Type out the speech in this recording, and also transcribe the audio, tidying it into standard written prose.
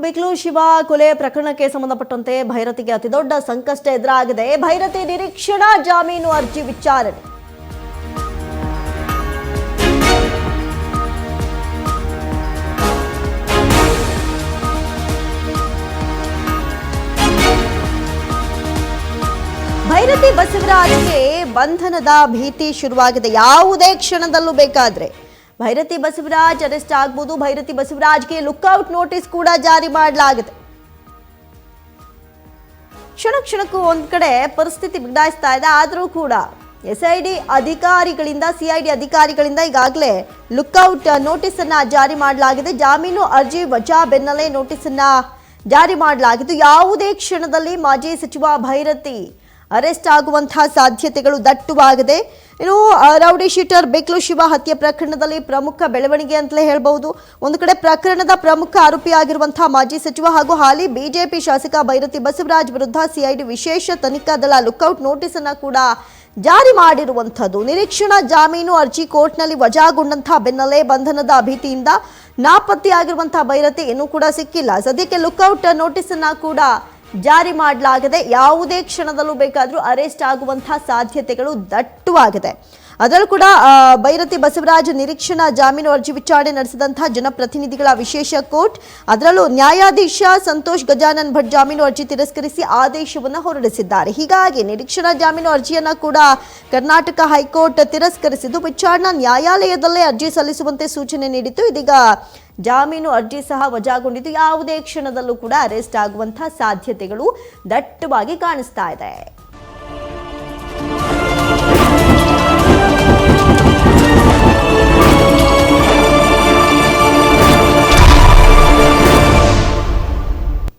ಬಿಕ್ಲು ಶಿವ ಕೊಲೆ ಪ್ರಕರಣಕ್ಕೆ ಸಂಬಂಧಪಟ್ಟಂತೆ ಭೈರತಿಗೆ ಅತಿದೊಡ್ಡ ಸಂಕಷ್ಟ ಎದುರಾಗಿದೆ. ಭೈರತಿ ನಿರೀಕ್ಷಣಾ ಜಾಮೀನು ಅರ್ಜಿ ವಿಚಾರಣೆ. ಭೈರತಿ ಬಸವರಾಜ್ಗೆ ಬಂಧನದ ಭೀತಿ ಶುರುವಾಗಿದೆ. ಯಾವುದೇ ಕ್ಷಣದಲ್ಲೂ ಬೇಕಾದ್ರೆ ಭೈರತಿ ಬಸವರಾಜ್ ಅರೆಸ್ಟ್ ಆಗಬಹುದು. ಭೈರತಿ ಬಸವರಾಜ್ಗೆ ಲುಕ್ಔಟ್ ನೋಟಿಸ್ ಕೂಡ ಜಾರಿ ಮಾಡಲಾಗಿದೆ. ಕ್ಷಣಕ್ಕೂ ಒಂದ್ ಕಡೆ ಪರಿಸ್ಥಿತಿ ಬಿಗಡಾಯಿಸ್ತಾ ಇದೆ. ಆದರೂ ಕೂಡ ಸಿಐಡಿ ಅಧಿಕಾರಿಗಳಿಂದ ಈಗಾಗಲೇ ಲುಕ್ಔಟ್ ನೋಟಿಸ್ ಅನ್ನ ಜಾರಿ ಮಾಡಲಾಗಿದೆ. ಜಾಮೀನು ಅರ್ಜಿ ವಜಾ ಬೆನ್ನಲ್ಲೇ ನೋಟಿಸ್ ಅನ್ನ ಜಾರಿ ಮಾಡಲಾಗಿದ್ದು, ಯಾವುದೇ ಕ್ಷಣದಲ್ಲಿ ಮಾಜಿ ಸಚಿವ ಭೈರತಿ ಅರೆಸ್ಟ್ ಆಗುವಂತಹ ಸಾಧ್ಯತೆಗಳು ದಟ್ಟವಾಗಿದೆ. ಇನ್ನು ರೌಡಿ ಶೀಟರ್ ಬಿಕ್ಲು ಶಿವ ಹತ್ಯೆ ಪ್ರಕರಣದಲ್ಲಿ ಪ್ರಮುಖ ಬೆಳವಣಿಗೆ ಅಂತಲೇ ಹೇಳಬಹುದು. ಒಂದು ಕಡೆ ಪ್ರಕರಣದ ಪ್ರಮುಖ ಆರೋಪಿಯಾಗಿರುವಂತಹ ಮಾಜಿ ಸಚಿವ ಹಾಗೂ ಹಾಲಿ ಬಿಜೆಪಿ ಶಾಸಕ ಭೈರತಿ ಬಸವರಾಜ್ ವಿರುದ್ಧ ಸಿಐಡಿ ವಿಶೇಷ ತನಿಖಾ ದಳ ಲುಕ್ಔಟ್ ನೋಟಿಸ್ ಅನ್ನ ಕೂಡ ಜಾರಿ ಮಾಡಿರುವಂಥದ್ದು. ನಿರೀಕ್ಷಣಾ ಜಾಮೀನು ಅರ್ಜಿ ಕೋರ್ಟ್ನಲ್ಲಿ ವಜಾಗೊಂಡಂತಹ ಬೆನ್ನಲ್ಲೇ ಬಂಧನದ ಭೀತಿಯಿಂದ ನಾಪತ್ತೆಯಾಗಿರುವಂತಹ ಭೈರತಿ ಇನ್ನೂ ಕೂಡ ಸಿಕ್ಕಿಲ್ಲ. ಸದ್ಯಕ್ಕೆ ಲುಕ್ಔಟ್ ನೋಟಿಸ್ ಅನ್ನ ಕೂಡ ಜಾರಿ ಮಾಡಲಾಗಿದೆ. ಯಾವುದೇ ಕ್ಷಣದಲ್ಲೂ ಬೇಕಾದರೂ ಅರೆಸ್ಟ್ ಆಗುವಂತಹ ಸಾಧ್ಯತೆಗಳು ದಟ್ಟವಾಗಿದೆ. ಅದರಲ್ಲೂ ಕೂಡ ಭೈರತಿ ಬಸವರಾಜ್ ನಿರೀಕ್ಷಣಾ ಜಾಮೀನು ಅರ್ಜಿ ವಿಚಾರಣೆ ನಡೆಸಿದಂತಹ ಜನಪ್ರತಿನಿಧಿಗಳ ವಿಶೇಷ ಕೋರ್ಟ್, ಅದರಲ್ಲೂ ನ್ಯಾಯಾಧೀಶ ಸಂತೋಷ್ ಗಜಾನನ್ ಭಟ್ ಜಾಮೀನು ಅರ್ಜಿ ತಿರಸ್ಕರಿಸಿ ಆದೇಶವನ್ನು ಹೊರಡಿಸಿದ್ದಾರೆ. ಹೀಗಾಗಿ ನಿರೀಕ್ಷಣಾ ಜಾಮೀನು ಅರ್ಜಿಯನ್ನ ಕೂಡ ಕರ್ನಾಟಕ ಹೈಕೋರ್ಟ್ ತಿರಸ್ಕರಿಸಿದ್ದು, ವಿಚಾರಣಾ ನ್ಯಾಯಾಲಯದಲ್ಲೇ ಅರ್ಜಿ ಸಲ್ಲಿಸುವಂತೆ ಸೂಚನೆ ನೀಡಿತ್ತು. ಇದೀಗ ಜಾಮೀನು ಅರ್ಜಿ ಸಹ ವಜಾಗೊಂಡಿದ್ದು, ಯಾವುದೇ ಕ್ಷಣದಲ್ಲೂ ಕೂಡ ಅರೆಸ್ಟ್ ಆಗುವಂತಹ ಸಾಧ್ಯತೆಗಳು ದಟ್ಟವಾಗಿ ಕಾಣಿಸ್ತಾ ಇದೆ.